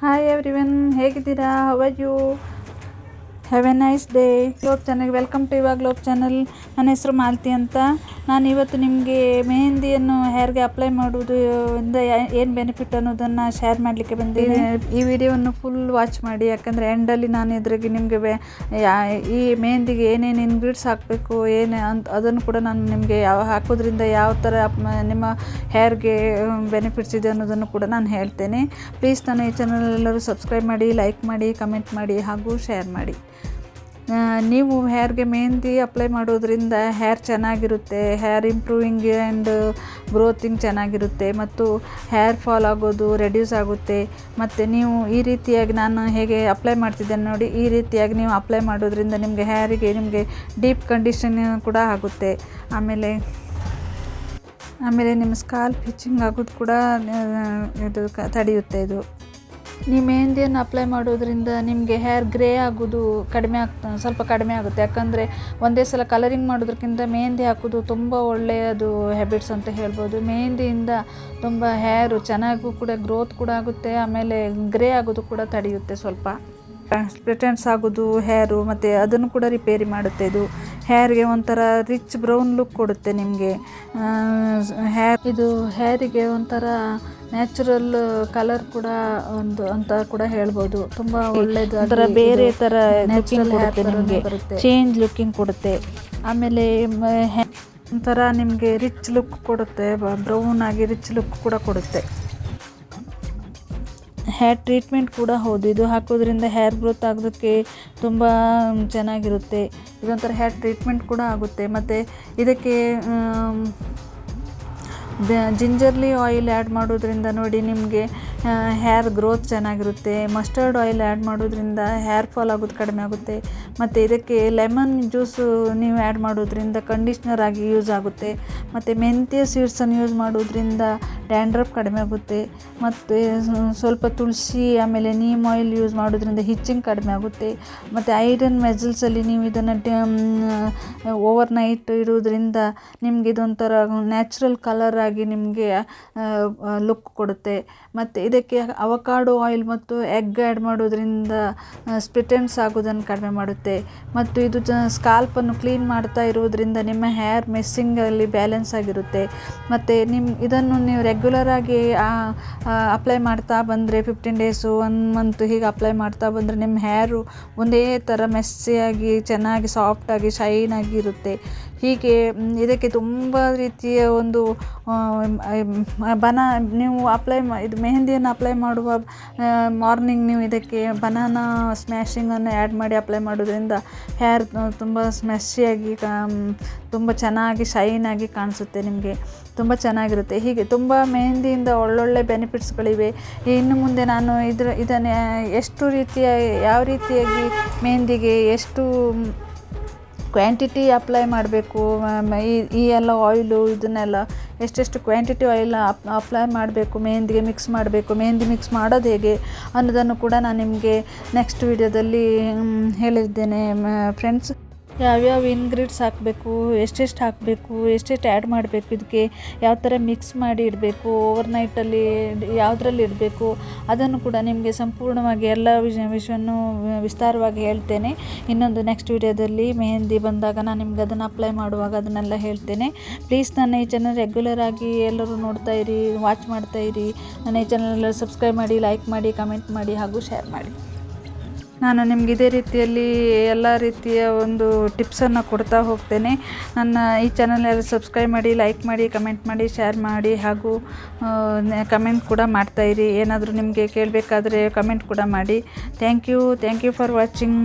Hi everyone, ಹೇಗಿದ್ದೀರಾ? How are you? Have a nice day. Globe channel, welcome to Yuva globe channel. ನನ್ನ ಹೆಸರು ಮಾಲತಿ ಅಂತ. ನಾನು ಇವತ್ತು ನಿಮಗೆ ಮೆಹಂದಿಯನ್ನು ಹೇರ್ಗೆ ಅಪ್ಲೈ ಮಾಡುವುದು ಇಂದ ಏನು ಬೆನಿಫಿಟ್ ಅನ್ನೋದನ್ನು ಶೇರ್ ಮಾಡಲಿಕ್ಕೆ ಬಂದಿದ್ದೀನಿ. ಈ ವಿಡಿಯೋವನ್ನು ಫುಲ್ ವಾಚ್ ಮಾಡಿ, ಯಾಕಂದರೆ ಎಂಡಲ್ಲಿ ನಾನು ಇದ್ರಾಗೆ ನಿಮಗೆ ಈ ಮೆಹಂದಿಗೆ ಏನೇನು ಇಂಗ್ರೀಡಿಯೆಂಟ್ಸ್ ಹಾಕಬೇಕು ಅದನ್ನು ಕೂಡ ನಾನು ನಿಮಗೆ ಹಾಕೋದ್ರಿಂದ ಯಾವ ಥರ ನಿಮ್ಮ ಹೇರ್ಗೆ ಬೆನಿಫಿಟ್ಸ್ ಇದೆ ಅನ್ನೋದನ್ನು ಕೂಡ ನಾನು ಹೇಳ್ತೇನೆ. ಪ್ಲೀಸ್ ನನ್ನ ಈ ಚಾನಲ್ ಎಲ್ಲರೂ ಸಬ್ಸ್ಕ್ರೈಬ್ ಮಾಡಿ, ಲೈಕ್ ಮಾಡಿ, ಕಮೆಂಟ್ ಮಾಡಿ ಹಾಗೂ ಶೇರ್ ಮಾಡಿ. ನೀವು ಹೇರ್ಗೆ ಮೆಹಂದಿ ಅಪ್ಲೈ ಮಾಡೋದ್ರಿಂದ ಹೇರ್ ಚೆನ್ನಾಗಿರುತ್ತೆ, ಹೇರ್ ಇಂಪ್ರೂವಿಂಗ್ ಆ್ಯಂಡ್ ಗ್ರೋತಿಂಗ್ ಚೆನ್ನಾಗಿರುತ್ತೆ, ಮತ್ತು ಹೇರ್ ಫಾಲ್ ಆಗೋದು ರೆಡ್ಯೂಸ್ ಆಗುತ್ತೆ. ಮತ್ತು ನೀವು ಈ ರೀತಿಯಾಗಿ ನಾನು ಹೇಗೆ ಅಪ್ಲೈ ಮಾಡ್ತಿದ್ದೇನೆ ನೋಡಿ, ಈ ರೀತಿಯಾಗಿ ನೀವು ಅಪ್ಲೈ ಮಾಡೋದ್ರಿಂದ ನಿಮಗೆ ಹೇರಿಗೆ ನಿಮಗೆ ಡೀಪ್ ಕಂಡೀಷನ್ ಕೂಡ ಆಗುತ್ತೆ. ಆಮೇಲೆ ನಿಮ್ಮ ಸ್ಕಾಲ್ಪ್ ಹಿಚಿಂಗ್ ಆಗೋದು ಕೂಡ ಇದು ತಡೆಯುತ್ತೆ. ಇದು ನೀವು ಮೆಹಂದಿಯನ್ನು ಅಪ್ಲೈ ಮಾಡೋದ್ರಿಂದ ನಿಮಗೆ ಹೇರ್ ಗ್ರೇ ಆಗೋದು ಸ್ವಲ್ಪ ಕಡಿಮೆ ಆಗುತ್ತೆ. ಯಾಕಂದರೆ ಒಂದೇ ಸಲ ಕಲರಿಂಗ್ ಮಾಡೋದಕ್ಕಿಂತ ಮೆಹಂದಿ ಹಾಕೋದು ತುಂಬ ಒಳ್ಳೆಯದು ಹ್ಯಾಬಿಟ್ಸ್ ಅಂತ ಹೇಳ್ಬೋದು. ಮೆಹಂದಿಯಿಂದ ತುಂಬ ಹೇರು ಚೆನ್ನಾಗೂ ಕೂಡ ಗ್ರೋತ್ ಕೂಡ ಆಗುತ್ತೆ, ಆಮೇಲೆ ಗ್ರೇ ಆಗೋದು ಕೂಡ ತಡೆಯುತ್ತೆ. ಸ್ವಲ್ಪ ಸ್ಪ್ಲಿಟೆಂಟ್ಸ್ ಆಗೋದು ಹೇರು, ಮತ್ತು ಅದನ್ನು ಕೂಡ ರಿಪೇರಿ ಮಾಡುತ್ತೆ. ಇದು ಹೇರ್ಗೆ ಒಂಥರ ರಿಚ್ ಬ್ರೌನ್ ಲುಕ್ ಕೊಡುತ್ತೆ ನಿಮಗೆ. ಇದು ಹೇರಿಗೆ ಒಂಥರ ನ್ಯಾಚುರಲ್ ಕಲರ್ ಕೂಡ ಅಂತ ಕೂಡ ಹೇಳ್ಬೋದು. ತುಂಬ ಒಳ್ಳೆಯದು. ಅದರ ಬೇರೆ ಥರ ನ್ಯಾಚುರಲ್ ಹೇರ್ ನಿಮಗೆ ಚೇಂಜ್ ಲುಕ್ಕಿಂಗ್ ಕೊಡುತ್ತೆ. ಆಮೇಲೆ ಒಂಥರ ನಿಮಗೆ ರಿಚ್ ಲುಕ್ ಕೊಡುತ್ತೆ, ಬ್ರೌನ್ ಆಗಿ ರಿಚ್ ಲುಕ್ ಕೂಡ ಕೊಡುತ್ತೆ. ಹೇರ್ ಟ್ರೀಟ್ಮೆಂಟ್ ಕೂಡ ಹೌದು. ಇದು ಹಾಕೋದ್ರಿಂದ ಹೇರ್ ಗ್ರೋತ್ ಆಗೋದಕ್ಕೆ ತುಂಬ ಚೆನ್ನಾಗಿರುತ್ತೆ. ಇದೊಂಥರ ಹೇರ್ ಟ್ರೀಟ್ಮೆಂಟ್ ಕೂಡ ಆಗುತ್ತೆ. ಮತ್ತು ಇದಕ್ಕೆ ಜಿಂಜರ್ಲಿ ಆಯಿಲ್ ಆ್ಯಡ್ ಮಾಡೋದ್ರಿಂದ ನೋಡಿ ನಿಮಗೆ ಹೇರ್ ಗ್ರೋತ್ ಚೆನ್ನಾಗಿರುತ್ತೆ. ಮಸ್ಟರ್ಡ್ ಆಯಿಲ್ ಆ್ಯಡ್ ಮಾಡೋದ್ರಿಂದ ಹೇರ್ ಫಾಲ್ ಆಗೋದು ಕಡಿಮೆ ಆಗುತ್ತೆ. ಮತ್ತು ಇದಕ್ಕೆ ಲೆಮನ್ ಜ್ಯೂಸು ನೀವು ಆ್ಯಡ್ ಮಾಡೋದ್ರಿಂದ ಕಂಡೀಷ್ನರ್ ಆಗಿ ಯೂಸ್ ಆಗುತ್ತೆ. ಮತ್ತು ಮೆಂತ್ಯ ಸೀಡ್ಸನ್ನು ಯೂಸ್ ಮಾಡೋದ್ರಿಂದ ಡ್ಯಾಂಡ್ರಫ್ ಕಡಿಮೆ ಆಗುತ್ತೆ. ಮತ್ತು ಸ್ವಲ್ಪ ತುಳಸಿ ಆಮೇಲೆ ನೀಮ್ ಆಯಿಲ್ ಯೂಸ್ ಮಾಡೋದ್ರಿಂದ ಹಿಚ್ಚಿಂಗ್ ಕಡಿಮೆ ಆಗುತ್ತೆ. ಮತ್ತು ಐರನ್ ವೆಸಲ್ಸಲ್ಲಿ ನೀವು ಇದನ್ನು ಓವರ್ ನೈಟ್ ಇರೋದ್ರಿಂದ ನಿಮಗೆ ಇದೊಂಥರ ನ್ಯಾಚುರಲ್ ಕಲರ್ ಆಗಿ ನಿಮಗೆ ಲುಕ್ ಕೊಡುತ್ತೆ. ಮತ್ತು ಇದಕ್ಕೆ ಅವಕಾಡೋ ಆಯಿಲ್ ಮತ್ತು ಎಗ್ ಆ್ಯಡ್ ಮಾಡೋದ್ರಿಂದ ಸ್ಪ್ಲಿಟೆಂಟ್ಸ್ ಆಗೋದನ್ನು ಕಡಿಮೆ ಮಾಡುತ್ತೆ. ಮತ್ತು ಇದು ಸ್ಕಾಲ್ಪನ್ನು ಕ್ಲೀನ್ ಮಾಡ್ತಾ ಇರೋದ್ರಿಂದ ನಿಮ್ಮ ಹೇರ್ ಮೆಸ್ಸಿಂಗಲ್ಲಿ ಬ್ಯಾಲೆನ್ಸ್ ಆಗಿರುತ್ತೆ. ಮತ್ತು ಇದನ್ನು ನೀವು ರೆಗ್ಯುಲರಾಗಿ ಅಪ್ಲೈ ಮಾಡ್ತಾ ಬಂದರೆ 15 ಡೇಸು 1 ಮಂತ್ ಹೀಗೆ ಅಪ್ಲೈ ಮಾಡ್ತಾ ಬಂದರೆ ನಿಮ್ಮ ಹೇರು ಒಂದೇ ಥರ ಮೆಸ್ಸಿಯಾಗಿ ಚೆನ್ನಾಗಿ ಸಾಫ್ಟಾಗಿ ಶೈನ್ ಆಗಿರುತ್ತೆ. ಹೀಗೆ ಇದಕ್ಕೆ ತುಂಬ ರೀತಿಯ ಒಂದು ನೀವು ಇದು ಮೆಹಂದಿಯನ್ನು ಅಪ್ಲೈ ಮಾಡುವ ಮಾರ್ನಿಂಗ್ ನೀವು ಇದಕ್ಕೆ ಬನಾನಾ ಸ್ಮ್ಯಾಶಿಂಗನ್ನು ಆ್ಯಡ್ ಮಾಡಿ ಅಪ್ಲೈ ಮಾಡೋದ್ರಿಂದ ಹೇರ್ ತುಂಬ ಸ್ಮ್ಯಾಶಿಯಾಗಿ ತುಂಬ ಚೆನ್ನಾಗಿ ಶೈನಾಗಿ ಕಾಣಿಸುತ್ತೆ. ನಿಮಗೆ ತುಂಬ ಚೆನ್ನಾಗಿರುತ್ತೆ. ಹೀಗೆ ತುಂಬ ಮೆಹಂದಿಯಿಂದ ಒಳ್ಳೊಳ್ಳೆ ಬೆನಿಫಿಟ್ಸ್ಗಳಿವೆ. ಇನ್ನು ಮುಂದೆ ನಾನು ಇದನ್ನು ಯಾವ ರೀತಿಯಾಗಿ ಮೆಹಂದಿಗೆ ಎಷ್ಟು ಕ್ವಾಂಟಿಟಿ ಅಪ್ಲೈ ಮಾಡಬೇಕು, ಈ ಎಲ್ಲ ಆಯಿಲು ಇದನ್ನೆಲ್ಲ ಎಷ್ಟೆಷ್ಟು ಕ್ವಾಂಟಿಟಿ ಆಯಿಲ್ ಅಪ್ಲೈ ಮಾಡಬೇಕು, ಮೆಹಂದಿಗೆ ಮಿಕ್ಸ್ ಮಾಡಬೇಕು, ಮೆಹಂದಿ ಮಿಕ್ಸ್ ಮಾಡೋದು ಹೇಗೆ ಅನ್ನೋದನ್ನು ಕೂಡ ನಾನು ನಿಮಗೆ ನೆಕ್ಸ್ಟ್ ವಿಡಿಯೋದಲ್ಲಿ ಹೇಳಿದ್ದೇನೆ ಫ್ರೆಂಡ್ಸ್. ಯಾವ್ಯಾವ ಇಂಗ್ರೀಡಿಯೆಂಟ್ಸ್ ಹಾಕಬೇಕು, ಎಷ್ಟೆಷ್ಟು ಹಾಕಬೇಕು, ಎಷ್ಟೆಷ್ಟು ಆ್ಯಡ್ ಮಾಡಬೇಕು, ಇದಕ್ಕೆ ಯಾವ ಥರ ಮಿಕ್ಸ್ ಮಾಡಿ ಇಡಬೇಕು, ಓವರ್ ನೈಟಲ್ಲಿ ಯಾವುದ್ರಲ್ಲಿ ಇಡಬೇಕು, ಅದನ್ನು ಕೂಡ ನಿಮಗೆ ಸಂಪೂರ್ಣವಾಗಿ ಎಲ್ಲ ವಿಷಯವನ್ನು ವಿಸ್ತಾರವಾಗಿ ಹೇಳ್ತೇನೆ. ಇನ್ನೊಂದು ನೆಕ್ಸ್ಟ್ ವಿಡಿಯೋದಲ್ಲಿ ಮೆಹಂದಿ ಬಂದಾಗ ನಾನು ನಿಮ್ಗೆ ಅದನ್ನು ಅಪ್ಲೈ ಮಾಡುವಾಗ ಅದನ್ನೆಲ್ಲ ಹೇಳ್ತೇನೆ. ಪ್ಲೀಸ್ ನನ್ನ ಈ ಚಾನಲ್ ರೆಗ್ಯುಲರ್ ಆಗಿ ಎಲ್ಲರೂ ನೋಡ್ತಾ ಇರಿ, ವಾಚ್ ಮಾಡ್ತಾ ಇರಿ. ನನ್ನ ಈ ಚಾನಲ್ ಎಲ್ಲರೂ ಸಬ್ಸ್ಕ್ರೈಬ್ ಮಾಡಿ, ಲೈಕ್ ಮಾಡಿ, ಕಮೆಂಟ್ ಮಾಡಿ ಹಾಗೂ ಶೇರ್ ಮಾಡಿ. ನಾನು ನಿಮ್ಗೆ ಇದೇ ರೀತಿಯಲ್ಲಿ ಎಲ್ಲ ರೀತಿಯ ಒಂದು ಟಿಪ್ಸನ್ನು ಕೊಡ್ತಾ ಹೋಗ್ತೇನೆ. ನನ್ನ ಈ ಚಾನಲ್ ಸಬ್ಸ್ಕ್ರೈಬ್ ಮಾಡಿ, ಲೈಕ್ ಮಾಡಿ, ಕಮೆಂಟ್ ಮಾಡಿ, ಶೇರ್ ಮಾಡಿ ಹಾಗೂ ಕಮೆಂಟ್ ಕೂಡ ಮಾಡ್ತಾಯಿರಿ. ಏನಾದರೂ ನಿಮಗೆ ಕೇಳಬೇಕಾದ್ರೆ ಕಮೆಂಟ್ ಕೂಡ ಮಾಡಿ. Thank you for watching.